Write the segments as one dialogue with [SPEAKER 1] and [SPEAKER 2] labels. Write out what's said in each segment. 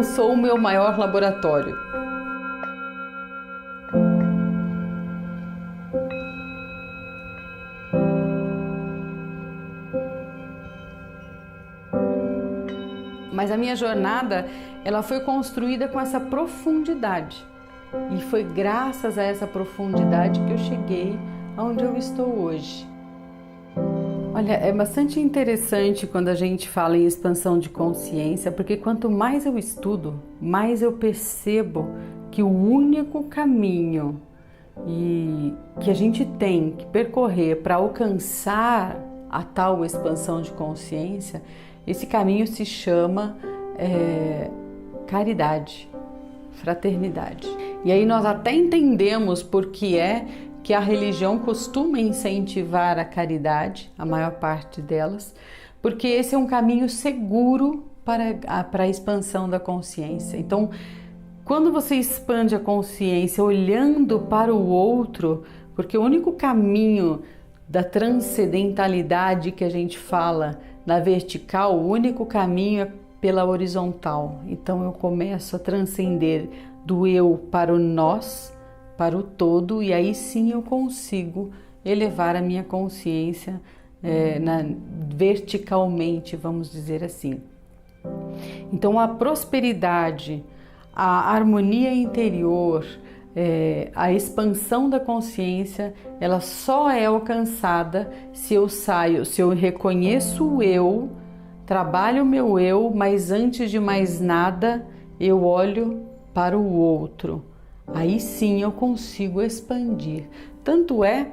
[SPEAKER 1] Eu sou o meu maior laboratório. Mas a minha jornada, ela foi construída com essa profundidade. E foi graças a essa profundidade que eu cheguei aonde eu estou hoje. Olha, é bastante interessante quando a gente fala em expansão de consciência, porque quanto mais eu estudo, mais eu percebo que o único caminho que a gente tem que percorrer para alcançar a tal expansão de consciência, esse caminho se chama caridade, fraternidade. E aí nós até entendemos por que é que a religião costuma incentivar a caridade, a maior parte delas, porque esse é um caminho seguro para a expansão da consciência. Então, quando você expande a consciência olhando para o outro, porque o único caminho da transcendentalidade que a gente fala na vertical, o único caminho é pela horizontal. Então eu começo a transcender do eu para o nós, para o todo, e aí sim eu consigo elevar a minha consciência verticalmente, vamos dizer assim. Então a prosperidade, a harmonia interior, a expansão da consciência, ela só é alcançada se eu reconheço o eu, trabalho o meu eu, mas antes de mais nada eu olho para o outro. Aí sim eu consigo expandir. Tanto é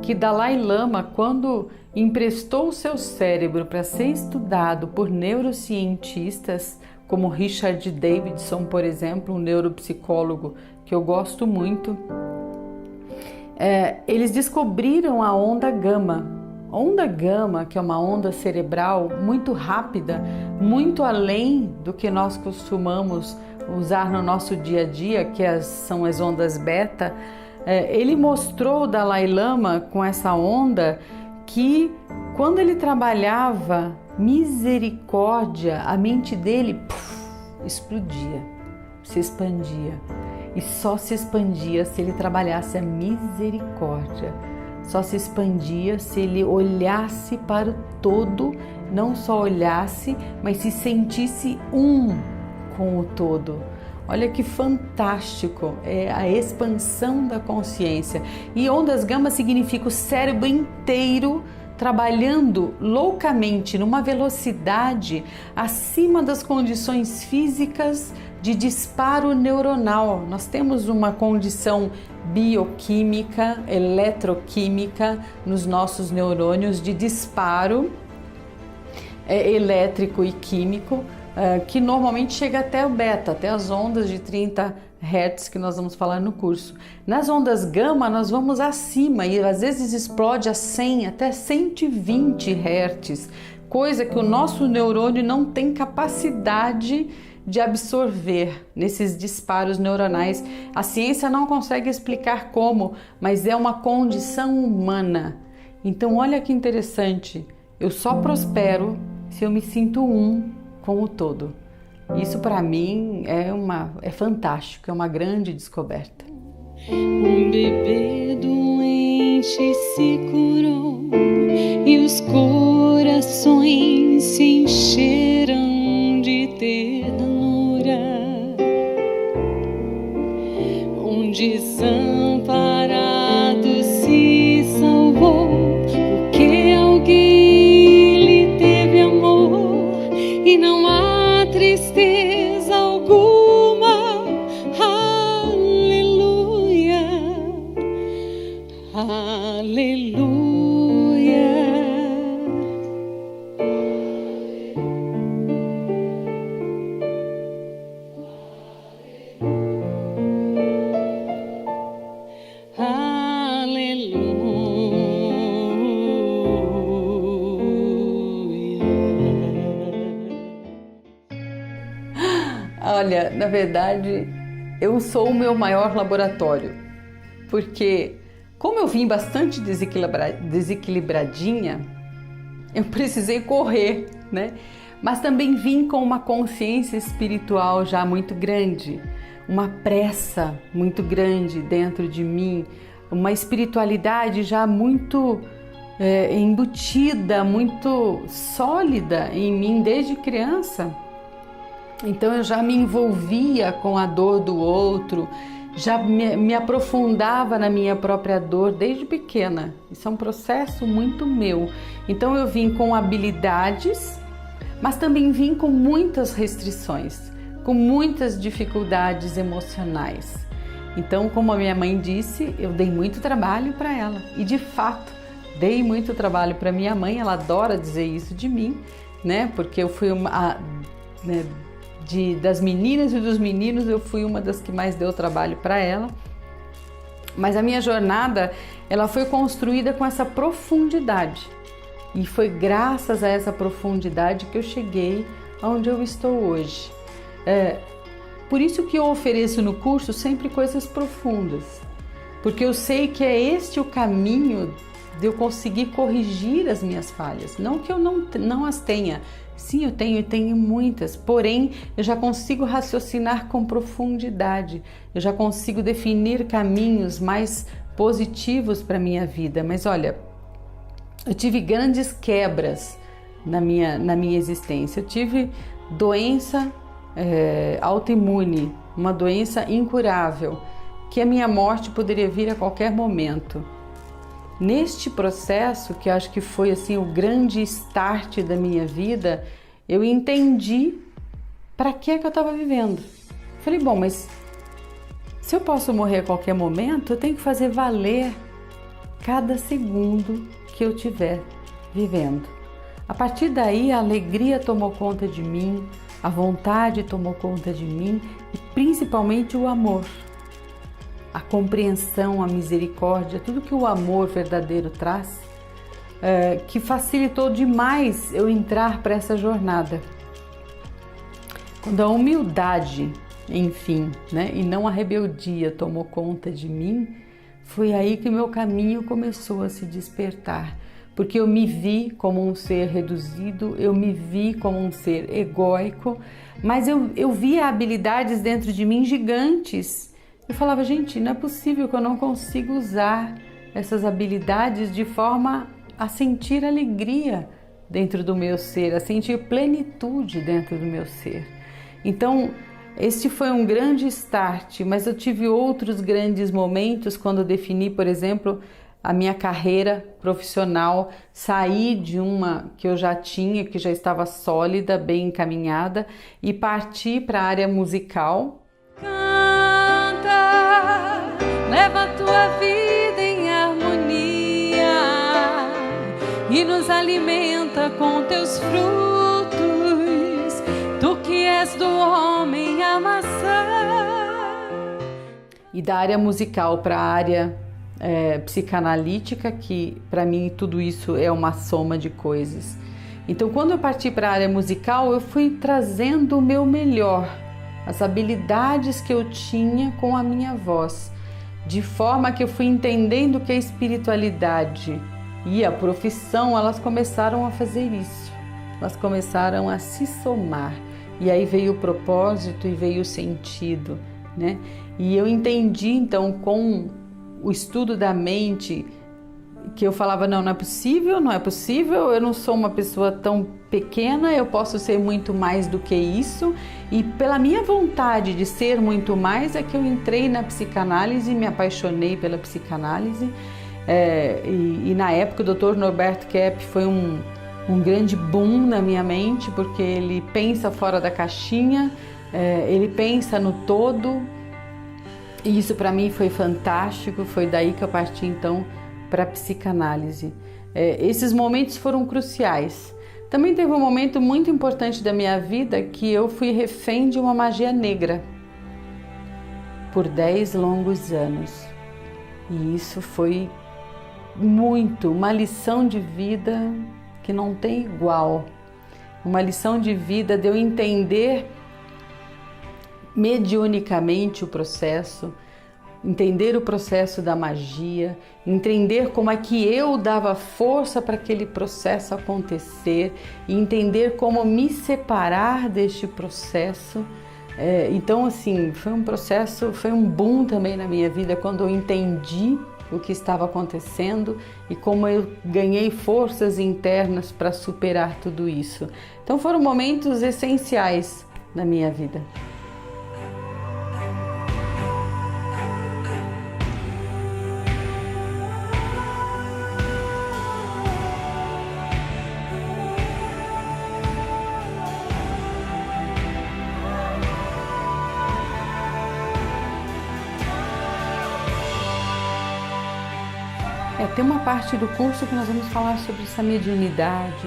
[SPEAKER 1] que Dalai Lama, quando emprestou o seu cérebro para ser estudado por neurocientistas, como Richard Davidson, por exemplo, um neuropsicólogo que eu gosto muito, eles descobriram a onda gama. Onda gama, que é uma onda cerebral muito rápida, muito além do que nós costumamos usar no nosso dia a dia, que são as ondas beta. Ele mostrou, o Dalai Lama, com essa onda, que quando ele trabalhava misericórdia, a mente dele explodia, se expandia. E só se expandia se ele trabalhasse a misericórdia. Só se expandia se ele olhasse para o todo, não só olhasse, mas se sentisse um com o todo. Olha que fantástico, é a expansão da consciência. E ondas gama significa o cérebro inteiro trabalhando loucamente, numa velocidade acima das condições físicas de disparo neuronal. Nós temos uma condição bioquímica, eletroquímica nos nossos neurônios de disparo elétrico e químico, que normalmente chega até o beta, até as ondas de 30 Hz que nós vamos falar no curso. Nas ondas gama nós vamos acima e às vezes explode a 100 até 120 Hz, coisa que o nosso neurônio não tem capacidade de absorver nesses disparos neuronais. A ciência não consegue explicar como, mas é uma condição humana. Então olha que interessante, eu só prospero se eu me sinto um com o todo. Isso para mim é fantástico, é uma grande descoberta.
[SPEAKER 2] Um bebê doente se curou e os corações se encheram de ternura. Um desamparado se salvou porque alguém lhe teve amor e não há tristeza alguma. Aleluia, aleluia.
[SPEAKER 1] Olha, na verdade, eu sou o meu maior laboratório, porque como eu vim bastante desequilibradinha, eu precisei correr, né? mas também vim com uma consciência espiritual já muito grande, uma pressa muito grande dentro de mim, uma espiritualidade já muito embutida, muito sólida em mim desde criança. Então eu já me envolvia com a dor do outro, já me aprofundava na minha própria dor desde pequena. Isso é um processo muito meu. Então eu vim com habilidades, mas também vim com muitas restrições, com muitas dificuldades emocionais. Então, como a minha mãe disse, eu dei muito trabalho para ela. E de fato, dei muito trabalho para minha mãe. Ela adora dizer isso de mim, né? Porque eu fui das meninas e dos meninos, eu fui uma das que mais deu trabalho para ela. Mas a minha jornada, ela foi construída com essa profundidade. E foi graças a essa profundidade que eu cheguei aonde eu estou hoje. Por isso que eu ofereço no curso sempre coisas profundas. Porque eu sei que é este o caminho de eu conseguir corrigir as minhas falhas. Não que eu não as tenha. Sim, eu tenho e tenho muitas, porém eu já consigo raciocinar com profundidade, eu já consigo definir caminhos mais positivos para a minha vida. Mas olha, eu tive grandes quebras na minha existência. Eu tive doença autoimune, uma doença incurável, que a minha morte poderia vir a qualquer momento. Neste processo, que acho que foi assim o grande start da minha vida, eu entendi para que eu estava vivendo. Falei, bom, mas se eu posso morrer a qualquer momento, eu tenho que fazer valer cada segundo que eu estiver vivendo. A partir daí, a alegria tomou conta de mim, a vontade tomou conta de mim e principalmente o amor. A compreensão, a misericórdia, tudo que o amor verdadeiro traz, que facilitou demais eu entrar para essa jornada. Quando a humildade, enfim, né, e não a rebeldia tomou conta de mim, foi aí que meu caminho começou a se despertar. Porque eu me vi como um ser reduzido, eu me vi como um ser egóico, mas eu via habilidades dentro de mim gigantes. Eu falava, gente, não é possível que eu não consiga usar essas habilidades de forma a sentir alegria dentro do meu ser, a sentir plenitude dentro do meu ser. Então, este foi um grande start, mas eu tive outros grandes momentos quando eu defini, por exemplo, a minha carreira profissional, saí de uma que eu já tinha, que já estava sólida, bem encaminhada, e parti para a área musical.
[SPEAKER 2] Leva a tua vida em harmonia e nos alimenta com teus frutos, tu que és do homem a maçã.
[SPEAKER 1] E da área musical para a área psicanalítica, que para mim tudo isso é uma soma de coisas. Então, quando eu parti para a área musical, eu fui trazendo o meu melhor, as habilidades que eu tinha com a minha voz, de forma que eu fui entendendo que a espiritualidade e a profissão, elas começaram a fazer isso, elas começaram a se somar, e aí veio o propósito e veio o sentido, né? E eu entendi então com o estudo da mente que eu falava, não é possível, eu não sou uma pessoa tão pequena, eu posso ser muito mais do que isso, e pela minha vontade de ser muito mais é que eu entrei na psicanálise, me apaixonei pela psicanálise, e na época o Dr. Norbert Kepp foi um grande boom na minha mente, porque ele pensa fora da caixinha, ele pensa no todo, e isso para mim foi fantástico, foi daí que eu parti então para a psicanálise. Esses momentos foram cruciais. Também teve um momento muito importante da minha vida que eu fui refém de uma magia negra por 10 longos anos. E isso foi uma lição de vida que não tem igual. Uma lição de vida de eu entender mediunicamente o processo, entender o processo da magia, entender como é que eu dava força para aquele processo acontecer e entender como me separar deste processo. Então, assim, foi um processo, foi um boom também na minha vida quando eu entendi o que estava acontecendo e como eu ganhei forças internas para superar tudo isso. Então, foram momentos essenciais na minha vida. Tem uma parte do curso que nós vamos falar sobre essa mediunidade,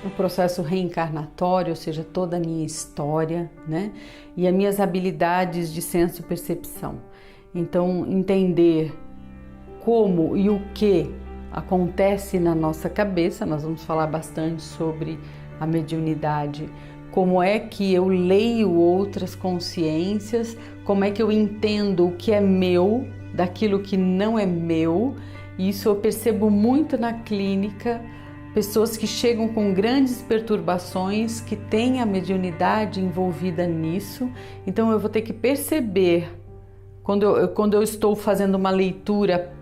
[SPEAKER 1] o processo reencarnatório, ou seja, toda a minha história, né? E as minhas habilidades de senso-percepção. Então, entender como e o que acontece na nossa cabeça, nós vamos falar bastante sobre a mediunidade, como é que eu leio outras consciências, como é que eu entendo o que é meu, daquilo que não é meu. Isso eu percebo muito na clínica, pessoas que chegam com grandes perturbações, que têm a mediunidade envolvida nisso. Então eu vou ter que perceber, quando eu estou fazendo uma leitura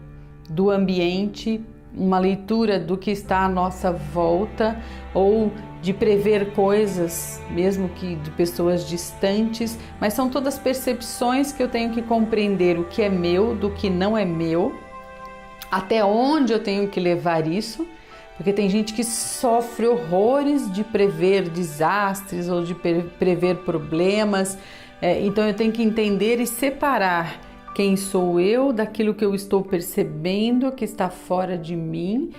[SPEAKER 1] do ambiente, uma leitura do que está à nossa volta, ou de prever coisas, mesmo que de pessoas distantes, mas são todas percepções que eu tenho que compreender o que é meu, do que não é meu, até onde eu tenho que levar isso, porque tem gente que sofre horrores de prever desastres ou de prever problemas, então eu tenho que entender e separar quem sou eu daquilo que eu estou percebendo que está fora de mim,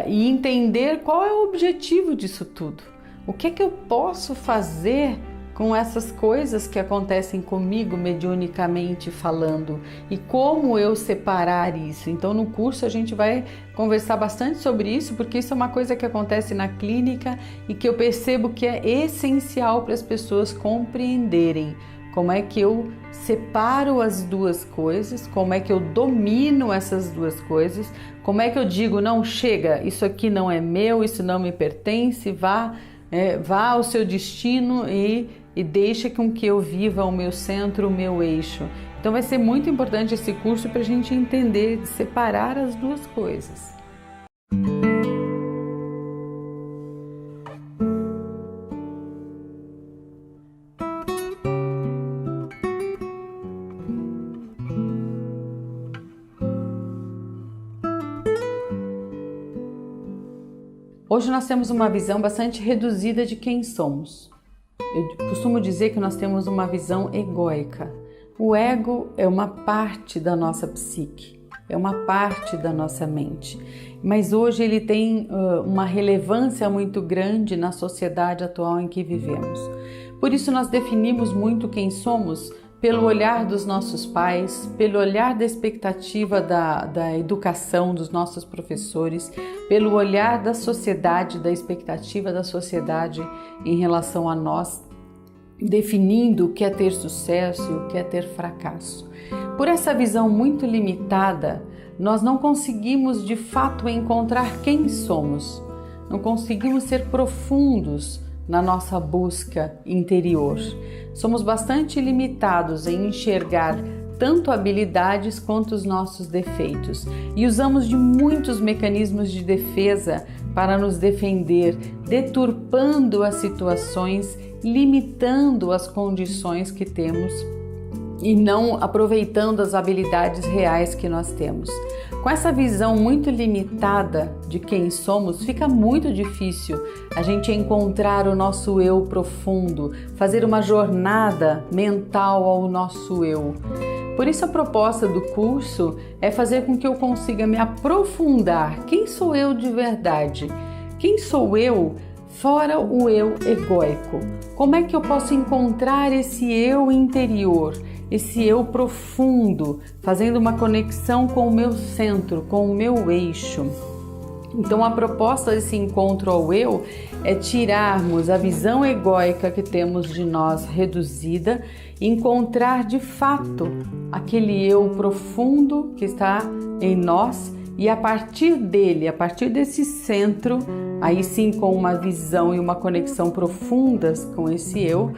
[SPEAKER 1] e entender qual é o objetivo disso tudo. O que é que eu posso fazer com essas coisas que acontecem comigo mediunicamente falando e como eu separar isso. Então no curso a gente vai conversar bastante sobre isso, porque isso é uma coisa que acontece na clínica e que eu percebo que é essencial para as pessoas compreenderem. Como é que eu separo as duas coisas, como é que eu domino essas duas coisas, como é que eu digo, não, chega, isso aqui não é meu, isso não me pertence, vá ao seu destino e deixa com que eu viva o meu centro, o meu eixo. Então vai ser muito importante esse curso para a gente entender, separar as duas coisas. Hoje nós temos uma visão bastante reduzida de quem somos. Eu costumo dizer que nós temos uma visão egóica. O ego é uma parte da nossa psique, é uma parte da nossa mente. Mas hoje ele tem uma relevância muito grande na sociedade atual em que vivemos. Por isso nós definimos muito quem somos pelo olhar dos nossos pais, pelo olhar da expectativa da educação dos nossos professores, pelo olhar da sociedade, da expectativa da sociedade em relação a nós, definindo o que é ter sucesso e o que é ter fracasso. Por essa visão muito limitada, nós não conseguimos de fato encontrar quem somos, não conseguimos ser profundos na nossa busca interior. Somos bastante limitados em enxergar tanto habilidades quanto os nossos defeitos e usamos de muitos mecanismos de defesa para nos defender, deturpando as situações, limitando as condições que temos e não aproveitando as habilidades reais que nós temos. Com essa visão muito limitada de quem somos, fica muito difícil a gente encontrar o nosso eu profundo, fazer uma jornada mental ao nosso eu. Por isso a proposta do curso é fazer com que eu consiga me aprofundar. Quem sou eu de verdade? Quem sou eu fora o eu egóico? Como é que eu posso encontrar esse eu interior? Esse eu profundo, fazendo uma conexão com o meu centro, com o meu eixo. Então a proposta desse encontro ao eu é tirarmos a visão egóica que temos de nós reduzida e encontrar de fato aquele eu profundo que está em nós, e a partir dele, a partir desse centro, aí sim com uma visão e uma conexão profundas com esse eu,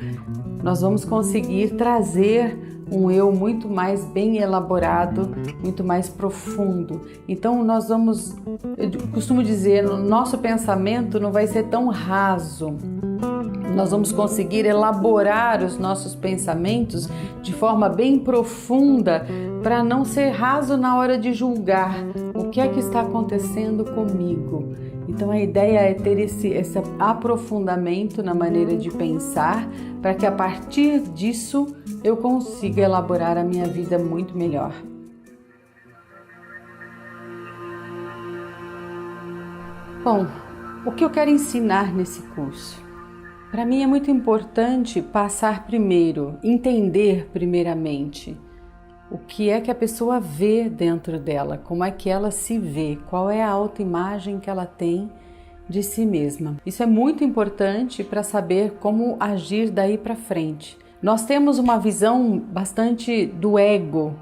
[SPEAKER 1] nós vamos conseguir trazer um eu muito mais bem elaborado, muito mais profundo. Então eu costumo dizer, o nosso pensamento não vai ser tão raso. Nós vamos conseguir elaborar os nossos pensamentos de forma bem profunda para não ser raso na hora de julgar o que é que está acontecendo comigo. Então a ideia é ter esse aprofundamento na maneira de pensar, para que a partir disso eu consiga elaborar a minha vida muito melhor. Bom, o que eu quero ensinar nesse curso? Para mim é muito importante passar primeiro, entender primeiramente o que é que a pessoa vê dentro dela, como é que ela se vê, qual é a autoimagem que ela tem de si mesma. Isso é muito importante para saber como agir daí para frente. Nós temos uma visão bastante do ego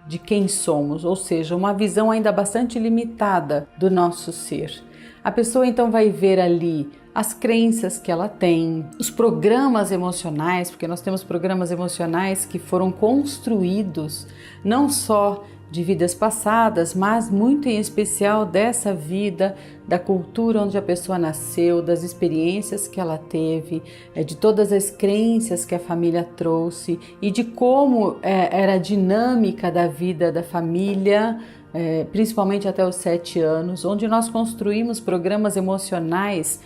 [SPEAKER 1] de quem somos, ou seja, uma visão ainda bastante limitada do nosso ser. A pessoa então vai ver ali as crenças que ela tem, os programas emocionais, porque nós temos programas emocionais que foram construídos não só de vidas passadas, mas muito em especial dessa vida, da cultura onde a pessoa nasceu, das experiências que ela teve, de todas as crenças que a família trouxe e de como era a dinâmica da vida da família, principalmente até os 7 anos, onde nós construímos programas emocionais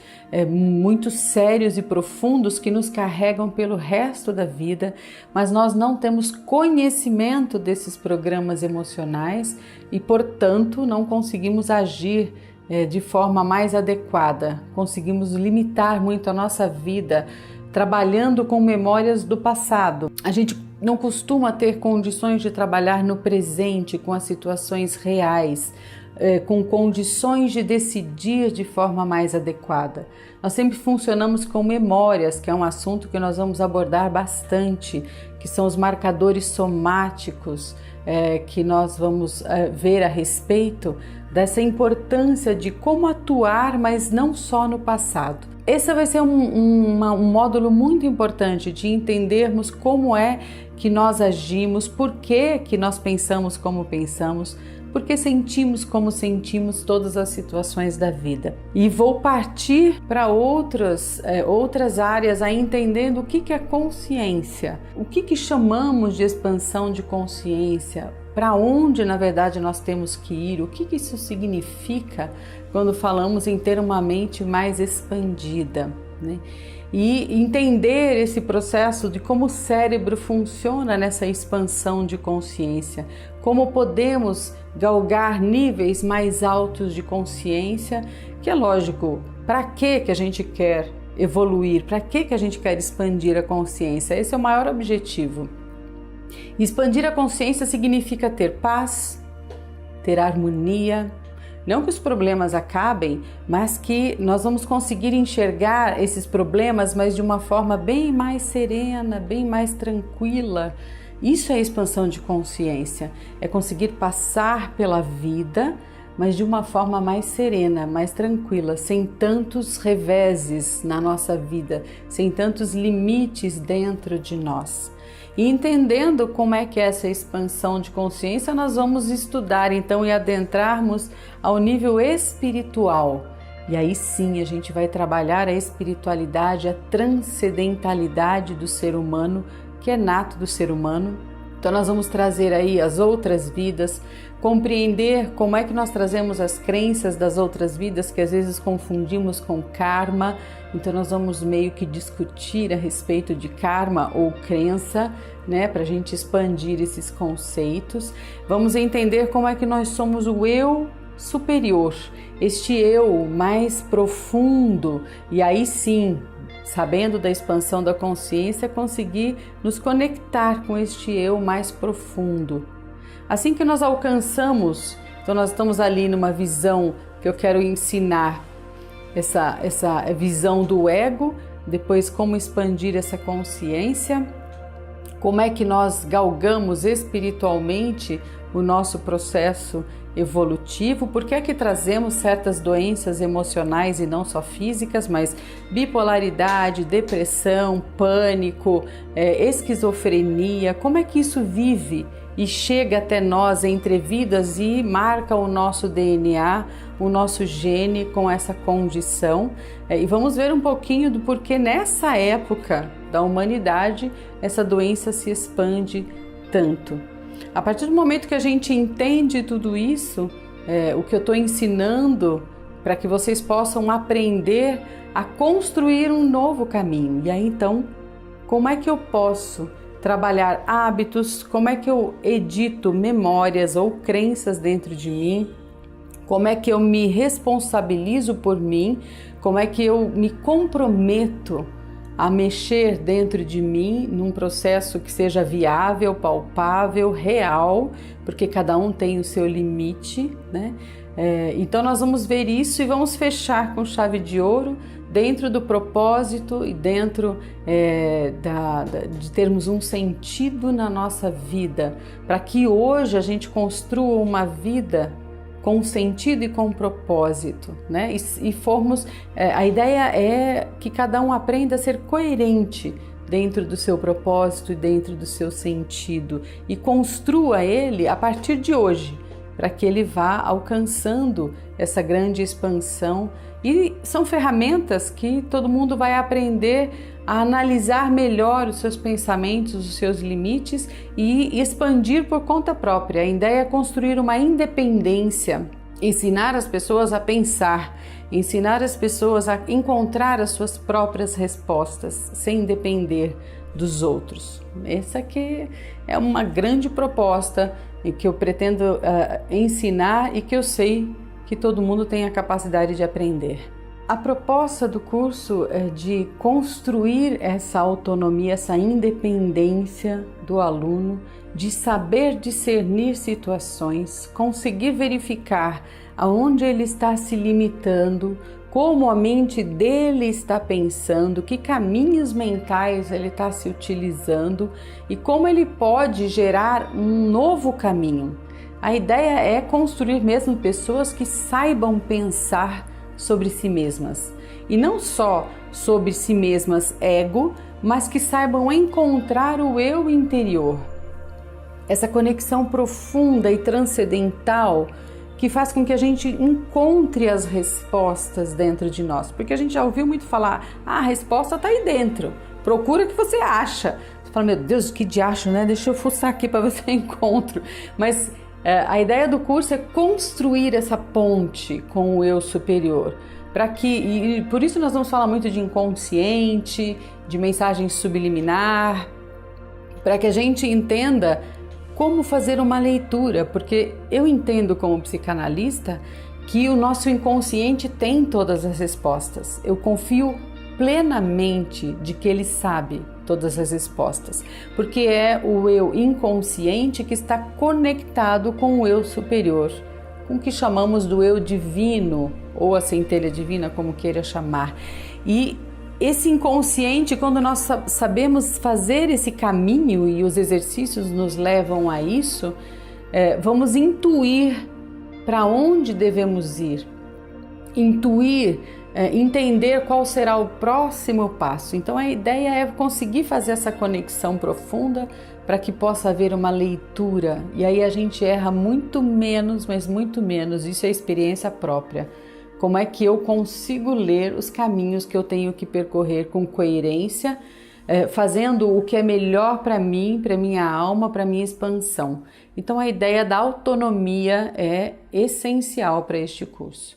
[SPEAKER 1] muito sérios e profundos que nos carregam pelo resto da vida, mas nós não temos conhecimento desses programas emocionais e, portanto, não conseguimos agir de forma mais adequada, conseguimos limitar muito a nossa vida trabalhando com memórias do passado. A gente não costuma ter condições de trabalhar no presente com as situações reais, com condições de decidir de forma mais adequada. Nós sempre funcionamos com memórias, que é um assunto que nós vamos abordar bastante, que são os marcadores somáticos, que nós vamos ver a respeito dessa importância de como atuar, mas não só no passado. Esse vai ser um módulo muito importante de entendermos como é que nós agimos, por que nós pensamos como pensamos, por que sentimos como sentimos todas as situações da vida. E vou partir para outras áreas aí entendendo o que é consciência, o que chamamos de expansão de consciência, para onde na verdade nós temos que ir, o que isso significa quando falamos em ter uma mente mais expandida, né? E entender esse processo de como o cérebro funciona nessa expansão de consciência, como podemos galgar níveis mais altos de consciência, que é lógico, para que a gente quer evoluir, para que a gente quer expandir a consciência? Esse é o maior objetivo. Expandir a consciência significa ter paz, ter harmonia, não que os problemas acabem, mas que nós vamos conseguir enxergar esses problemas, mas de uma forma bem mais serena, bem mais tranquila. Isso é expansão de consciência, é conseguir passar pela vida, mas de uma forma mais serena, mais tranquila, sem tantos reveses na nossa vida, sem tantos limites dentro de nós. E entendendo como é que é essa expansão de consciência, nós vamos estudar então e adentrarmos ao nível espiritual. E aí sim a gente vai trabalhar a espiritualidade, a transcendentalidade do ser humano, que é nato do ser humano. Então nós vamos trazer aí as outras vidas, compreender como é que nós trazemos as crenças das outras vidas, que às vezes confundimos com karma. Então nós vamos meio que discutir a respeito de karma ou crença, né, para a gente expandir esses conceitos. Vamos entender como é que nós somos o eu superior, este eu mais profundo, e aí sim, sabendo da expansão da consciência, conseguir nos conectar com este eu mais profundo. Assim que nós alcançamos, então nós estamos ali numa visão que eu quero ensinar essa visão do ego, depois como expandir essa consciência, como é que nós galgamos espiritualmente o nosso processo evolutivo, por que é que trazemos certas doenças emocionais e não só físicas, mas bipolaridade, depressão, pânico, esquizofrenia, como é que isso vive e chega até nós entre vidas e marca o nosso DNA, o nosso gene com essa condição. E vamos ver um pouquinho do porquê nessa época da humanidade essa doença se expande tanto. A partir do momento que a gente entende tudo isso, o que eu estou ensinando para que vocês possam aprender a construir um novo caminho. E aí então, como é que eu posso trabalhar hábitos, como é que eu edito memórias ou crenças dentro de mim, como é que eu me responsabilizo por mim, como é que eu me comprometo a mexer dentro de mim num processo que seja viável, palpável, real, porque cada um tem o seu limite, né? Então nós vamos ver isso e vamos fechar com chave de ouro dentro do propósito e dentro de termos um sentido na nossa vida, para que hoje a gente construa uma vida com sentido e com propósito, né? E formos, a ideia é que cada um aprenda a ser coerente dentro do seu propósito e dentro do seu sentido e construa ele a partir de hoje, para que ele vá alcançando essa grande expansão. E são ferramentas que todo mundo vai aprender a analisar melhor os seus pensamentos, os seus limites e expandir por conta própria. A ideia é construir uma independência, ensinar as pessoas a pensar, ensinar as pessoas a encontrar as suas próprias respostas, sem depender dos outros. Essa aqui é uma grande proposta que eu pretendo ensinar e que eu sei que todo mundo tem a capacidade de aprender. A proposta do curso é de construir essa autonomia, essa independência do aluno, de saber discernir situações, conseguir verificar aonde ele está se limitando, como a mente dele está pensando, que caminhos mentais ele está se utilizando e como ele pode gerar um novo caminho. A ideia é construir mesmo pessoas que saibam pensar sobre si mesmas. E não só sobre si mesmas ego, mas que saibam encontrar o eu interior. Essa conexão profunda e transcendental que faz com que a gente encontre as respostas dentro de nós. Porque a gente já ouviu muito falar, a resposta está aí dentro, procura o que você acha. Você fala, meu Deus, que diacho, né? Deixa eu fuçar aqui para ver se eu encontro. Mas a ideia do curso é construir essa ponte com o eu superior. E por isso nós vamos falar muito de inconsciente, de mensagem subliminar, para que a gente entenda como fazer uma leitura, porque eu entendo como psicanalista que o nosso inconsciente tem todas as respostas. Eu confio plenamente de que ele sabe todas as respostas, porque é o eu inconsciente que está conectado com o eu superior, com o que chamamos do eu divino, ou a centelha divina, como queira chamar. E esse inconsciente, quando nós sabemos fazer esse caminho e os exercícios nos levam a isso, vamos intuir para onde devemos ir, entender qual será o próximo passo. Então a ideia é conseguir fazer essa conexão profunda para que possa haver uma leitura, e aí a gente erra muito menos, mas muito menos, isso é experiência própria. Como é que eu consigo ler os caminhos que eu tenho que percorrer com coerência, fazendo o que é melhor para mim, para minha alma, para minha expansão. Então a ideia da autonomia é essencial para este curso.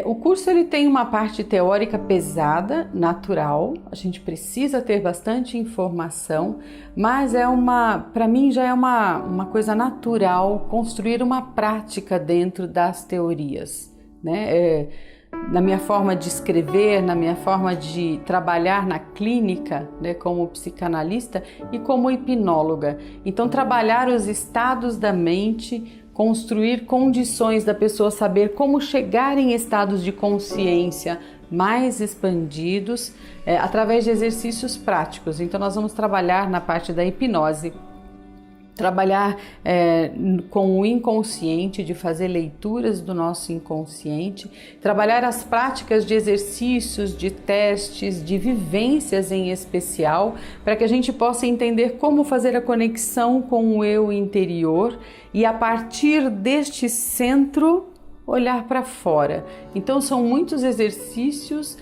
[SPEAKER 1] O curso ele tem uma parte teórica pesada, natural, a gente precisa ter bastante informação, mas para mim já é uma coisa natural construir uma prática dentro das teorias, né? na minha forma de escrever, na minha forma de trabalhar na clínica, né, como psicanalista e como hipnóloga. Então, trabalhar os estados da mente, construir condições da pessoa saber como chegar em estados de consciência mais expandidos através de exercícios práticos. Então, nós vamos trabalhar na parte da hipnose, trabalhar com o inconsciente, de fazer leituras do nosso inconsciente, trabalhar as práticas de exercícios, de testes, de vivências em especial, para que a gente possa entender como fazer a conexão com o eu interior e a partir deste centro olhar para fora. Então são muitos exercícios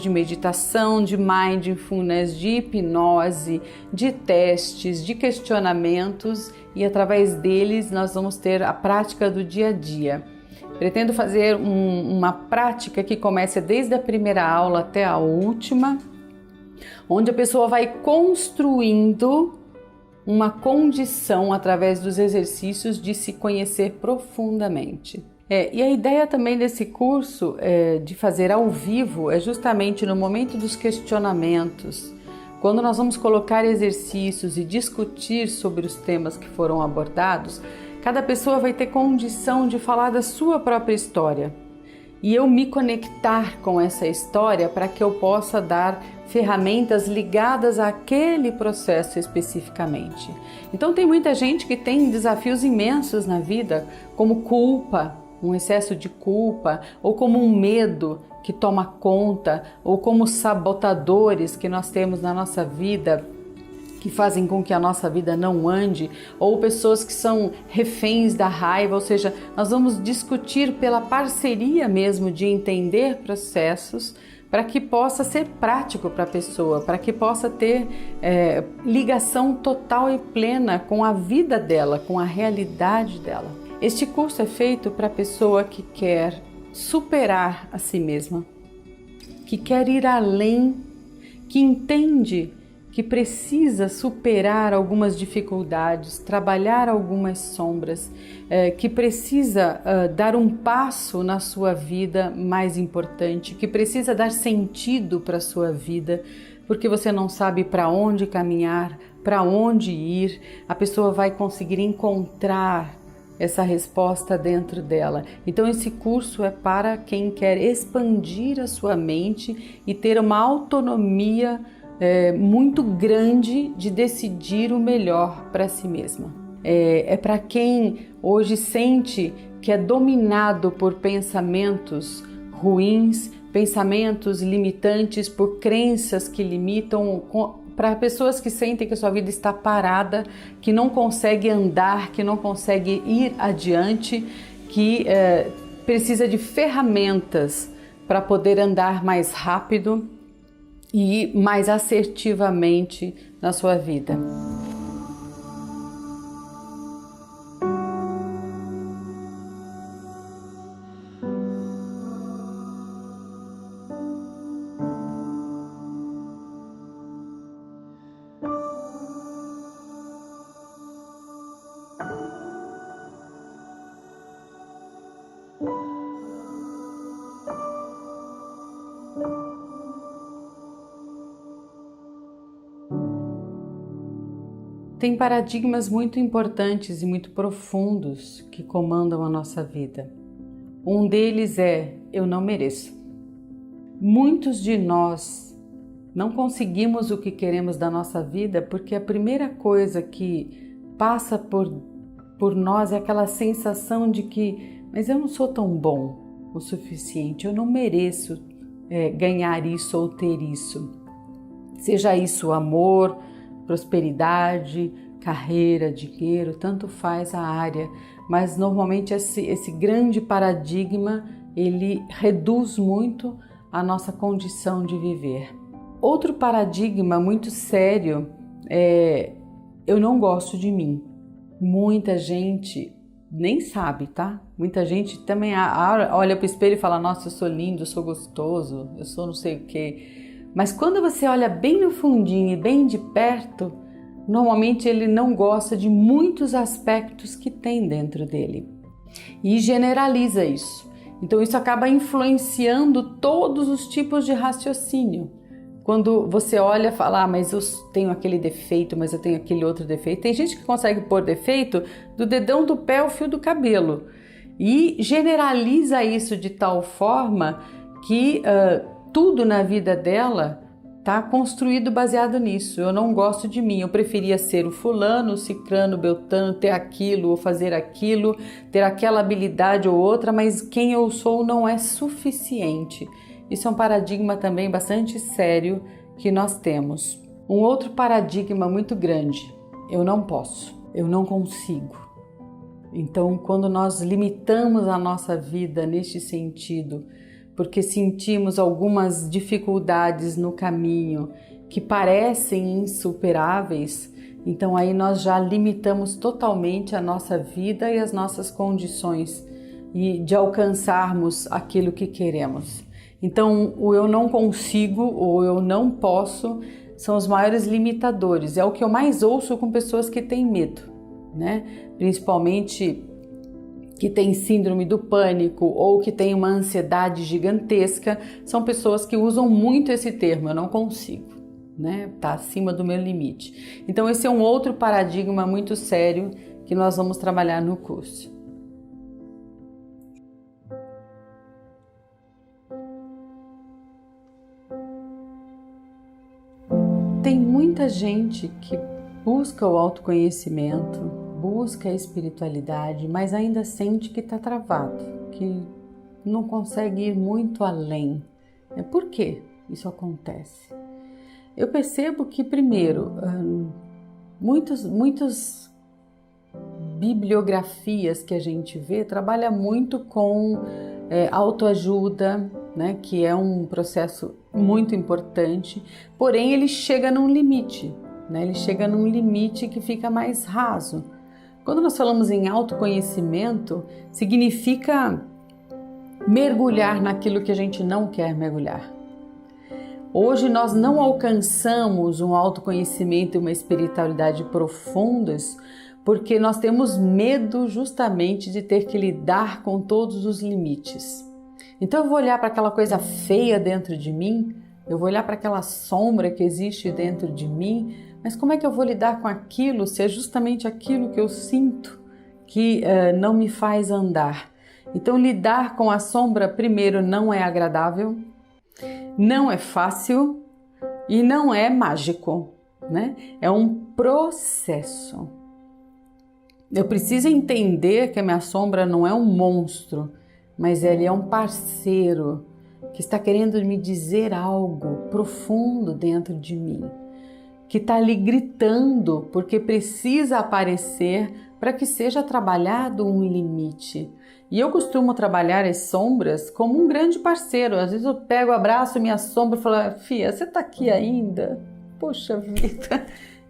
[SPEAKER 1] de meditação, de mindfulness, de hipnose, de testes, de questionamentos, e através deles nós vamos ter a prática do dia a dia. Pretendo fazer uma prática que comece desde a primeira aula até a última, onde a pessoa vai construindo uma condição através dos exercícios de se conhecer profundamente. E a ideia também desse curso de fazer ao vivo é justamente no momento dos questionamentos, quando nós vamos colocar exercícios e discutir sobre os temas que foram abordados, cada pessoa vai ter condição de falar da sua própria história e eu me conectar com essa história para que eu possa dar ferramentas ligadas àquele processo especificamente. Então tem muita gente que tem desafios imensos na vida, como culpa, um excesso de culpa, ou como um medo que toma conta, ou como sabotadores que nós temos na nossa vida, que fazem com que a nossa vida não ande, ou pessoas que são reféns da raiva, ou seja, nós vamos discutir pela parceria mesmo de entender processos para que possa ser prático para a pessoa, para que possa ter ligação total e plena com a vida dela, com a realidade dela. Este curso é feito para a pessoa que quer superar a si mesma, que quer ir além, que entende que precisa superar algumas dificuldades, trabalhar algumas sombras, que precisa dar um passo na sua vida mais importante, que precisa dar sentido para a sua vida, porque você não sabe para onde caminhar, para onde ir. A pessoa vai conseguir encontrar essa resposta dentro dela. Então esse curso é para quem quer expandir a sua mente e ter uma autonomia muito grande de decidir o melhor para si mesma. É para quem hoje sente que é dominado por pensamentos ruins, pensamentos limitantes, por crenças que limitam, para pessoas que sentem que a sua vida está parada, que não consegue andar, que não consegue ir adiante, que precisa de ferramentas para poder andar mais rápido e mais assertivamente na sua vida. Tem paradigmas muito importantes e muito profundos que comandam a nossa vida. Um deles é: eu não mereço. Muitos de nós não conseguimos o que queremos da nossa vida porque a primeira coisa que passa por nós é aquela sensação de que, mas eu não sou tão bom o suficiente, eu não mereço ganhar isso ou ter isso. Seja isso amor, prosperidade, carreira, dinheiro, tanto faz a área, mas normalmente esse grande paradigma, ele reduz muito a nossa condição de viver. Outro paradigma muito sério é: eu não gosto de mim. Muita gente nem sabe, tá? Muita gente também olha para o espelho e fala: nossa, eu sou lindo, eu sou gostoso, eu sou não sei o quê. Mas quando você olha bem no fundinho e bem de perto, normalmente ele não gosta de muitos aspectos que tem dentro dele e generaliza isso. Então isso acaba influenciando todos os tipos de raciocínio. Quando você olha e fala, mas eu tenho aquele defeito, mas eu tenho aquele outro defeito. Tem gente que consegue pôr defeito do dedão do pé ao fio do cabelo e generaliza isso de tal forma que tudo na vida dela está construído baseado nisso. Eu não gosto de mim, eu preferia ser o fulano, o cicrano, o beltrano, ter aquilo ou fazer aquilo, ter aquela habilidade ou outra, mas quem eu sou não é suficiente. Isso é um paradigma também bastante sério que nós temos. Um outro paradigma muito grande, eu não posso, eu não consigo. Então, quando nós limitamos a nossa vida neste sentido, porque sentimos algumas dificuldades no caminho que parecem insuperáveis, então aí nós já limitamos totalmente a nossa vida e as nossas condições de alcançarmos aquilo que queremos. Então, o eu não consigo ou eu não posso são os maiores limitadores. É o que eu mais ouço com pessoas que têm medo, né? Principalmente que tem síndrome do pânico ou que tem uma ansiedade gigantesca, são pessoas que usam muito esse termo, eu não consigo, né? Tá acima do meu limite. Então esse é um outro paradigma muito sério que nós vamos trabalhar no curso. Tem muita gente que busca o autoconhecimento, busca a espiritualidade, mas ainda sente que está travado, que não consegue ir muito além. Por que isso acontece? Eu percebo que, primeiro, muitas bibliografias que a gente vê trabalha muito com autoajuda, né, que é um processo muito importante, porém ele chega num limite, né, ele chega num limite que fica mais raso. Quando nós falamos em autoconhecimento, significa mergulhar naquilo que a gente não quer mergulhar. Hoje nós não alcançamos um autoconhecimento e uma espiritualidade profundas porque nós temos medo justamente de ter que lidar com todos os limites. Então eu vou olhar para aquela coisa feia dentro de mim, eu vou olhar para aquela sombra que existe dentro de mim, mas como é que eu vou lidar com aquilo se é justamente aquilo que eu sinto que não me faz andar? Então lidar com a sombra primeiro não é agradável, não é fácil e não é mágico, né? É um processo. Eu preciso entender que a minha sombra não é um monstro, mas ele é um parceiro que está querendo me dizer algo profundo dentro de mim, que está ali gritando porque precisa aparecer para que seja trabalhado um limite. E eu costumo trabalhar as sombras como um grande parceiro. Às vezes eu pego, abraço minha sombra e falo, Fia, você está aqui ainda? Poxa vida,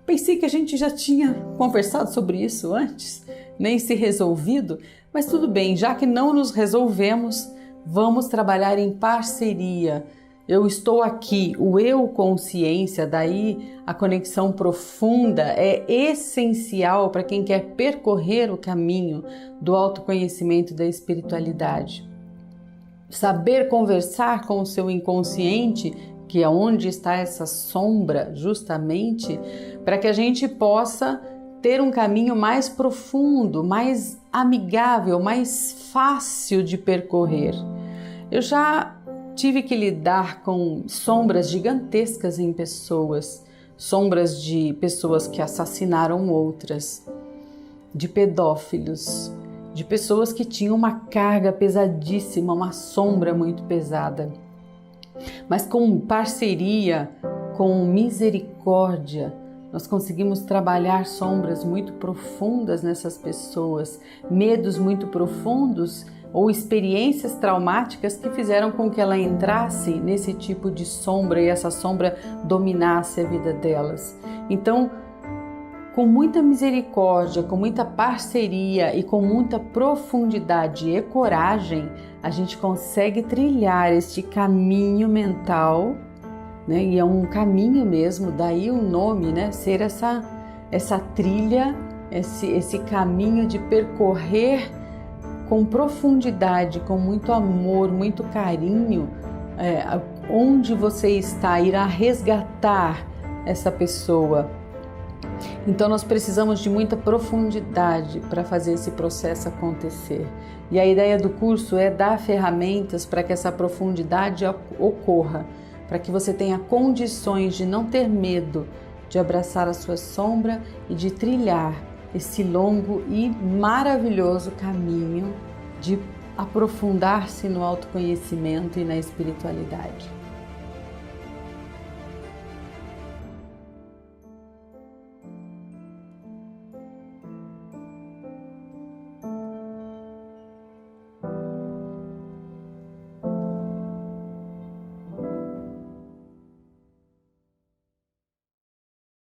[SPEAKER 1] pensei que a gente já tinha conversado sobre isso antes, nem se resolvido, mas tudo bem, já que não nos resolvemos, vamos trabalhar em parceria. Eu estou aqui, o eu consciência, daí a conexão profunda é essencial para quem quer percorrer o caminho do autoconhecimento e da espiritualidade. Saber conversar com o seu inconsciente, que é onde está essa sombra justamente, para que a gente possa ter um caminho mais profundo, mais amigável, mais fácil de percorrer. Eu já tive que lidar com sombras gigantescas em pessoas, sombras de pessoas que assassinaram outras, de pedófilos, de pessoas que tinham uma carga pesadíssima, uma sombra muito pesada. Mas com parceria, com misericórdia, nós conseguimos trabalhar sombras muito profundas nessas pessoas, medos muito profundos ou experiências traumáticas que fizeram com que ela entrasse nesse tipo de sombra e essa sombra dominasse a vida delas. Então, com muita misericórdia, com muita parceria e com muita profundidade e coragem, a gente consegue trilhar este caminho mental, né? E é um caminho mesmo, daí o nome, né? Ser essa trilha, esse caminho de percorrer com profundidade, com muito amor, muito carinho, onde você está, irá resgatar essa pessoa. Então nós precisamos de muita profundidade para fazer esse processo acontecer. E a ideia do curso é dar ferramentas para que essa profundidade ocorra, para que você tenha condições de não ter medo de abraçar a sua sombra e de trilhar esse longo e maravilhoso caminho de aprofundar-se no autoconhecimento e na espiritualidade.